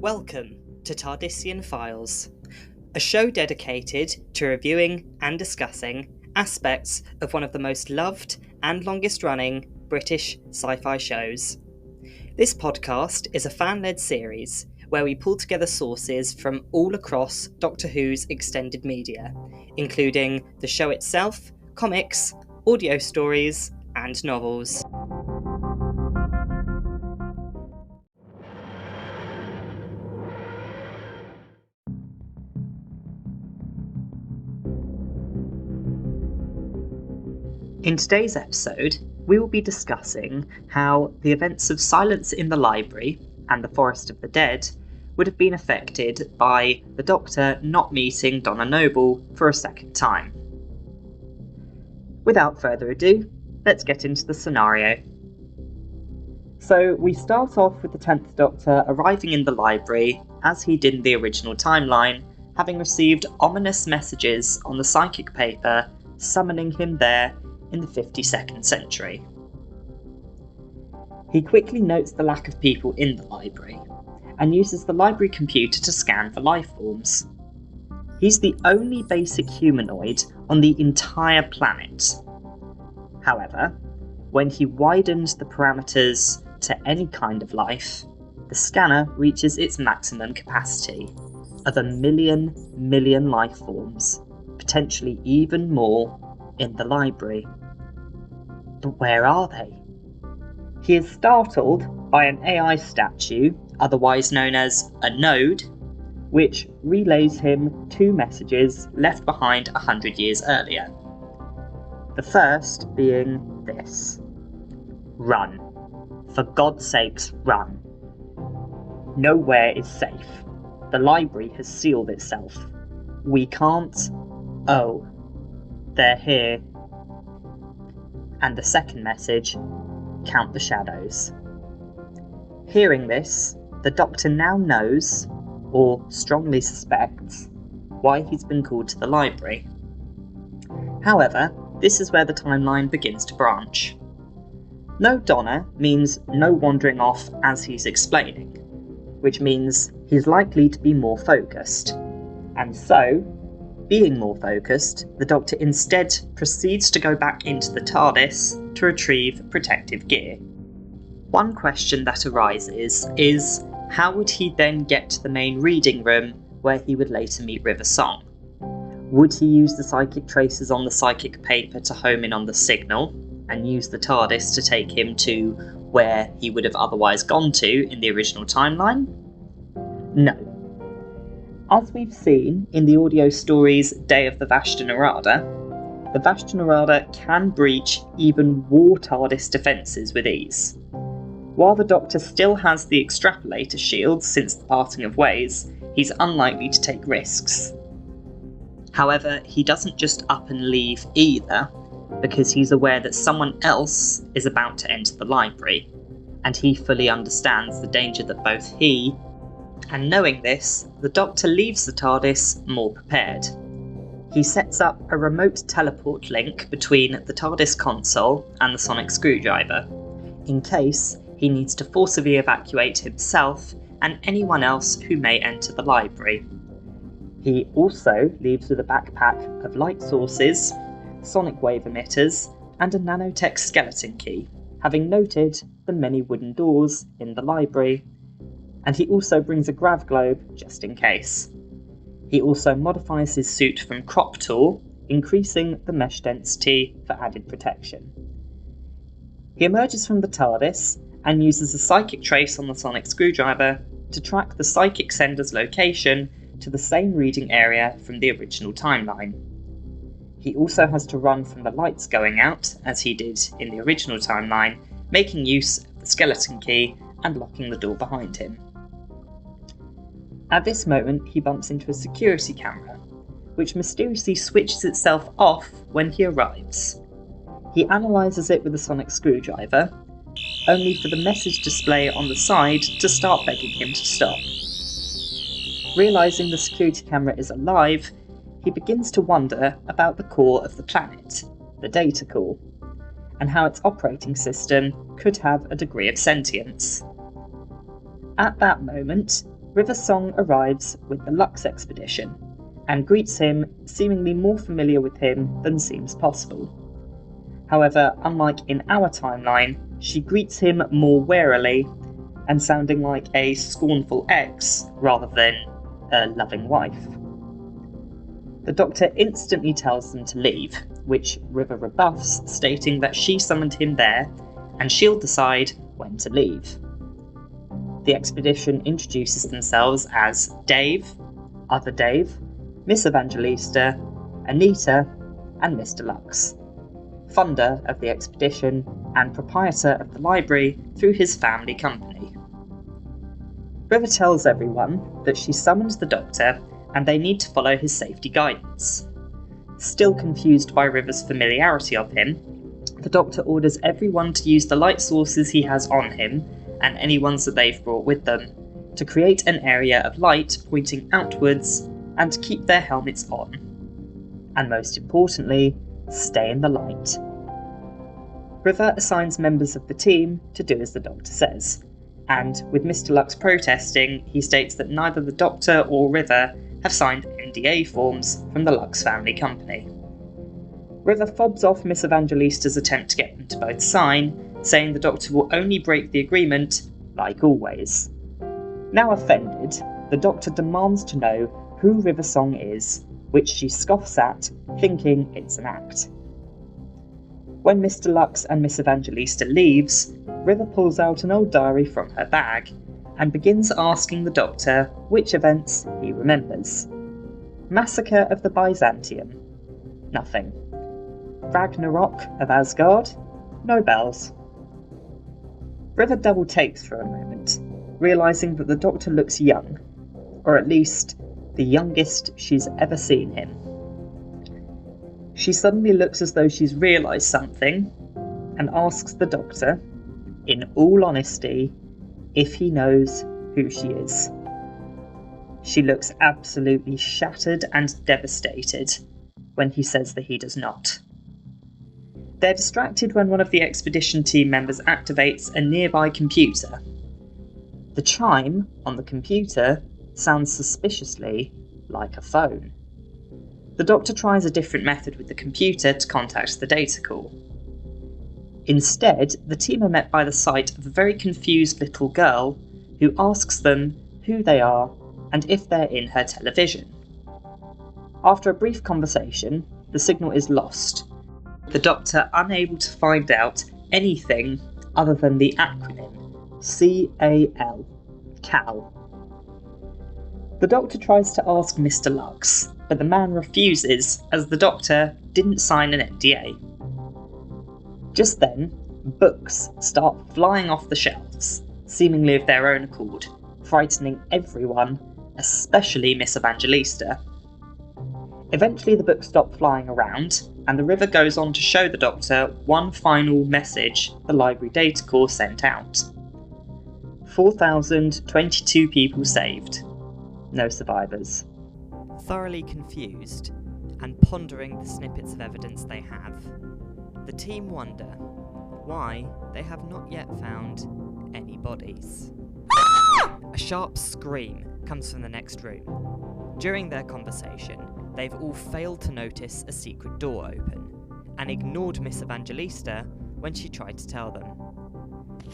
Welcome to Tardisian Files, a show dedicated to reviewing and discussing aspects of one of the most loved and longest-running British sci-fi shows. This podcast is a fan-led series where we pull together sources from all across Doctor Who's extended media, including the show itself, comics, audio stories, and novels. In today's episode, we will be discussing how the events of Silence in the Library and the Forest of the Dead would have been affected by the Doctor not meeting Donna Noble for a second time. Without further ado, let's get into the scenario. So we start off with the 10th Doctor arriving in the library, as he did in the original timeline, having received ominous messages on the psychic paper summoning him there in the 52nd century. He quickly notes the lack of people in the library, and uses the library computer to scan for life forms. He's the only basic humanoid on the entire planet. However, when he widens the parameters to any kind of life, the scanner reaches its maximum capacity of 1 million life forms, potentially even more, in the library. But where are they? He is startled by an AI statue, otherwise known as a node, which relays him two messages left behind 100 years earlier. The first being this: run. For God's sakes, run. Nowhere is safe. The library has sealed itself. We can't... Oh, they're here. And the second message: count the shadows. Hearing this, the Doctor now knows, or strongly suspects, why he's been called to the library. However, this is where the timeline begins to branch. No Donna means no wandering off as he's explaining, which means he's likely to be more focused. And so, being more focused, the Doctor instead proceeds to go back into the TARDIS to retrieve protective gear. One question that arises is, how would he then get to the main reading room where he would later meet River Song? Would he use the psychic traces on the psychic paper to home in on the signal, and use the TARDIS to take him to where he would have otherwise gone to in the original timeline? No. As we've seen in the audio stories Day of the Vashta Nerada, the Vashta Nerada can breach even war TARDIS defences with ease. While the Doctor still has the extrapolator shield since the parting of ways, he's unlikely to take risks. However, he doesn't just up and leave either, because he's aware that someone else is about to enter the library, and he fully understands the danger that both he, and knowing this, the Doctor leaves the TARDIS more prepared. He sets up a remote teleport link between the TARDIS console and the sonic screwdriver, in case he needs to forcibly evacuate himself and anyone else who may enter the library. He also leaves with a backpack of light sources, sonic wave emitters, and a nanotech skeleton key, having noted the many wooden doors in the library. And he also brings a grav globe just in case. He also modifies his suit from crop tool, increasing the mesh density for added protection. He emerges from the TARDIS and uses a psychic trace on the sonic screwdriver to track the psychic sender's location to the same reading area from the original timeline. He also has to run from the lights going out, as he did in the original timeline, making use of the skeleton key and locking the door behind him. At this moment, he bumps into a security camera, which mysteriously switches itself off when he arrives. He analyses it with a sonic screwdriver, only for the message display on the side to start begging him to stop. Realising the security camera is alive, he begins to wonder about the core of the planet, the data core, and how its operating system could have a degree of sentience. At that moment, River Song arrives with the Lux expedition and greets him, seemingly more familiar with him than seems possible. However, unlike in our timeline, she greets him more warily and sounding like a scornful ex rather than a loving wife. The Doctor instantly tells them to leave, which River rebuffs, stating that she summoned him there and she'll decide when to leave. The expedition introduces themselves as Dave, Other Dave, Miss Evangelista, Anita, and Mr. Lux, funder of the expedition and proprietor of the library through his family company. River tells everyone that she summons the Doctor and they need to follow his safety guidance. Still confused by River's familiarity of him, the Doctor orders everyone to use the light sources he has on him, and any ones that they've brought with them, to create an area of light pointing outwards and to keep their helmets on. And most importantly, stay in the light. River assigns members of the team to do as the Doctor says, and with Mr. Lux protesting, he states that neither the Doctor or River have signed NDA forms from the Lux family company. River fobs off Miss Evangelista's attempt to get them to both sign, saying the Doctor will only break the agreement, like always. Now offended, the Doctor demands to know who River Song is, which she scoffs at, thinking it's an act. When Mr. Lux and Miss Evangelista leaves, River pulls out an old diary from her bag and begins asking the Doctor which events he remembers. Massacre of the Byzantium? Nothing. Ragnarok of Asgard? No bells. River double takes for a moment, realising that the Doctor looks young, or at least the youngest she's ever seen him. She suddenly looks as though she's realised something and asks the Doctor, in all honesty, if he knows who she is. She looks absolutely shattered and devastated when he says that he does not. They're distracted when one of the expedition team members activates a nearby computer. The chime on the computer sounds suspiciously like a phone. The Doctor tries a different method with the computer to contact the data call. Instead, the team are met by the sight of a very confused little girl who asks them who they are and if they're in her television. After a brief conversation, the signal is lost, the Doctor unable to find out anything other than the acronym CAL, CAL. The Doctor tries to ask Mr. Lux, but the man refuses as the Doctor didn't sign an NDA. Just then, books start flying off the shelves, seemingly of their own accord, frightening everyone, especially Miss Evangelista. Eventually the books stop flying around, and the River goes on to show the Doctor one final message the library data core sent out. 4,022 people saved. No survivors. Thoroughly confused, and pondering the snippets of evidence they have, the team wonder why they have not yet found any bodies. A sharp scream comes from the next room. During their conversation, they've all failed to notice a secret door open, and ignored Miss Evangelista when she tried to tell them.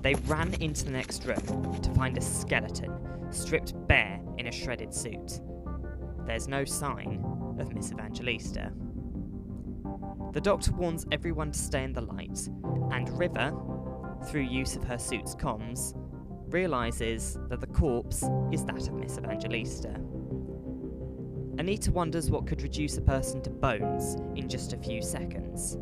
They ran into the next room to find a skeleton, stripped bare in a shredded suit. There's no sign of Miss Evangelista. The Doctor warns everyone to stay in the light, and River, through use of her suit's comms, realises that the corpse is that of Miss Evangelista. Anita wonders what could reduce a person to bones in just a few seconds,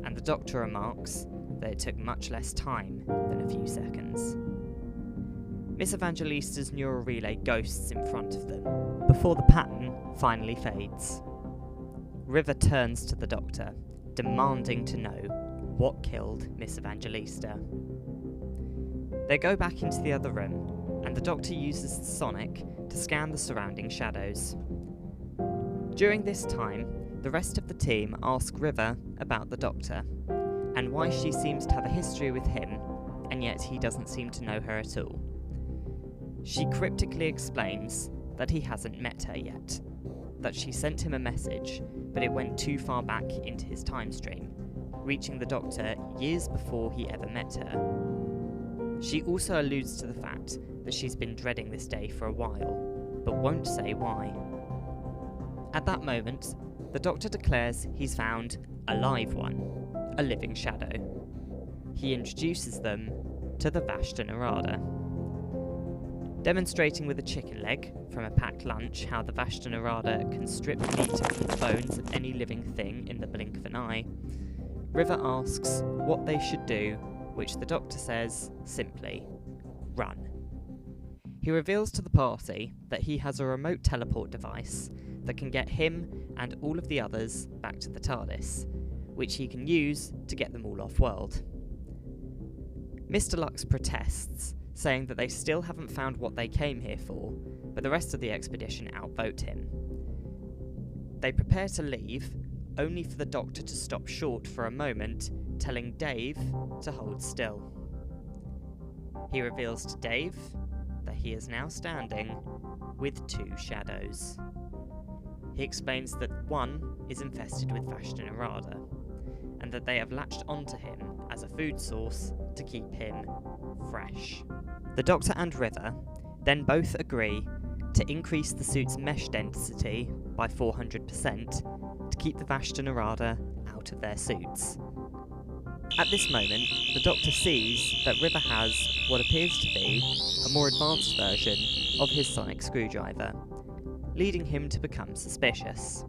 and the Doctor remarks that it took much less time than a few seconds. Miss Evangelista's neural relay ghosts in front of them, before the pattern finally fades. River turns to the Doctor, demanding to know what killed Miss Evangelista. They go back into the other room, and the Doctor uses the sonic to scan the surrounding shadows. During this time, the rest of the team ask River about the Doctor, and why she seems to have a history with him, and yet he doesn't seem to know her at all. She cryptically explains that he hasn't met her yet, that she sent him a message, but it went too far back into his time stream, reaching the Doctor years before he ever met her. She also alludes to the fact that she's been dreading this day for a while, but won't say why. At that moment, the Doctor declares he's found a live one, a living shadow. He introduces them to the Vashta Narada. Demonstrating with a chicken leg from a packed lunch how the Vashta Narada can strip meat from the bones of any living thing in the blink of an eye, River asks what they should do, which the Doctor says, simply, run. He reveals to the party that he has a remote teleport device that can get him and all of the others back to the TARDIS, which he can use to get them all off-world. Mr. Lux protests, saying that they still haven't found what they came here for, but the rest of the expedition outvote him. They prepare to leave, only for the Doctor to stop short for a moment, telling Dave to hold still. He reveals to Dave that he is now standing with two shadows. He explains that one is infested with Vashta Narada, and that they have latched onto him as a food source to keep him fresh. The Doctor and River then both agree to increase the suit's mesh density by 400% to keep the Vashta Narada out of their suits. At this moment, the Doctor sees that River has what appears to be a more advanced version of his sonic screwdriver, leading him to become suspicious.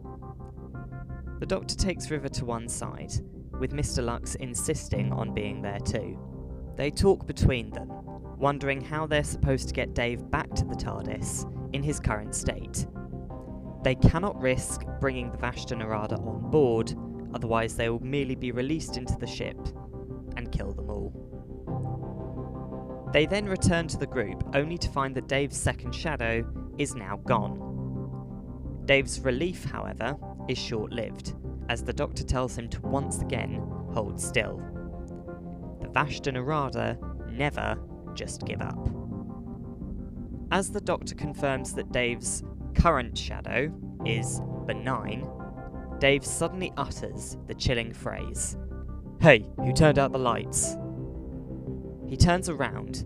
The Doctor takes River to one side, with Mr. Lux insisting on being there too. They talk between them, wondering how they're supposed to get Dave back to the TARDIS in his current state. They cannot risk bringing the Vashta Narada on board, otherwise they will merely be released into the ship and kill them all. They then return to the group, only to find that Dave's second shadow is now gone. Dave's relief, however, is short-lived, as the Doctor tells him to once again hold still. The Vashta Narada never just give up. As the Doctor confirms that Dave's current shadow is benign, Dave suddenly utters the chilling phrase, "Hey, who turned out the lights?" He turns around,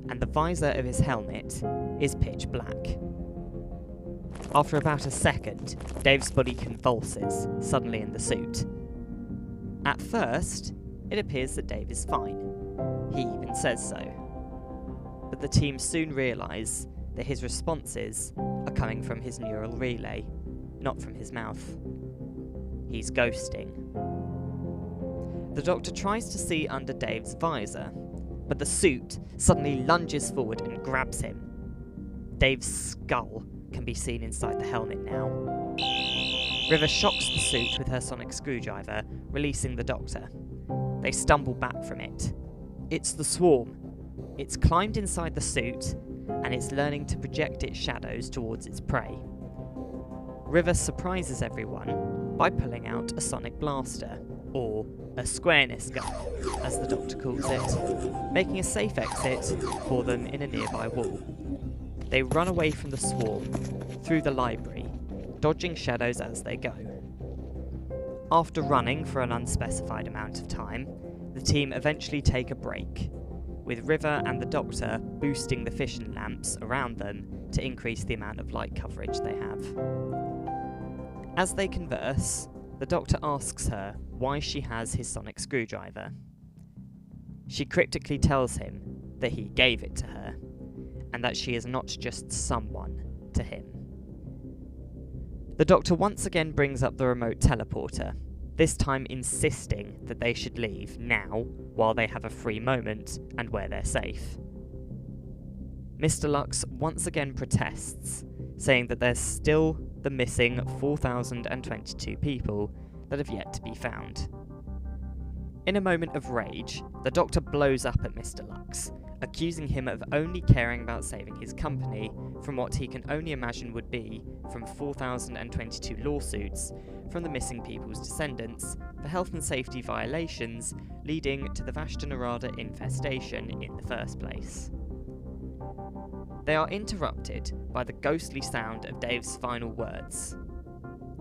and the visor of his helmet is pitch black. After about a second, Dave's body convulses, suddenly in the suit. At first, it appears that Dave is fine. He even says so. But the team soon realise that his responses are coming from his neural relay, not from his mouth. He's ghosting. The Doctor tries to see under Dave's visor, but the suit suddenly lunges forward and grabs him. Dave's skull can be seen inside the helmet now. River shocks the suit with her sonic screwdriver, releasing the Doctor. They stumble back from it. It's the swarm. It's climbed inside the suit, and it's learning to project its shadows towards its prey. River surprises everyone by pulling out a sonic blaster, or a squareness gun, as the Doctor calls it, making a safe exit for them in a nearby wall. They run away from the swarm, through the library, dodging shadows as they go. After running for an unspecified amount of time, the team eventually take a break, with River and the Doctor boosting the fission lamps around them to increase the amount of light coverage they have. As they converse, the Doctor asks her why she has his sonic screwdriver. She cryptically tells him that he gave it to her, and that she is not just someone to him. The Doctor once again brings up the remote teleporter, this time insisting that they should leave now while they have a free moment and where they're safe. Mr. Lux once again protests, saying that there's still the missing 4,022 people that have yet to be found. In a moment of rage, the Doctor blows up at Mr. Lux, accusing him of only caring about saving his company from what he can only imagine would be from 4,022 lawsuits from the missing people's descendants for health and safety violations leading to the Vashta Narada infestation in the first place. They are interrupted by the ghostly sound of Dave's final words.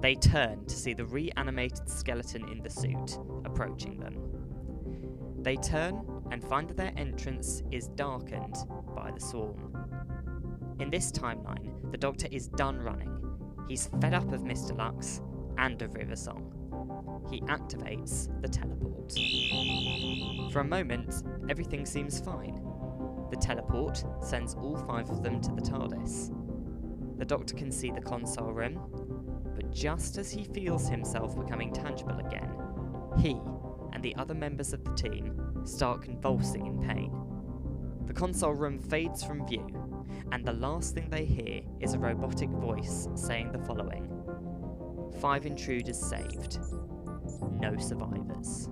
They turn to see the reanimated skeleton in the suit approaching them. They turn and find that their entrance is darkened by the swarm. In this timeline, the Doctor is done running. He's fed up of Mr. Lux and of River Song. He activates the teleport. For a moment, everything seems fine. The teleport sends all 5 of them to the TARDIS. The Doctor can see the console room, but just as he feels himself becoming tangible again, he and the other members of the team start convulsing in pain. The console room fades from view, and the last thing they hear is a robotic voice saying the following: 5 intruders saved. No survivors.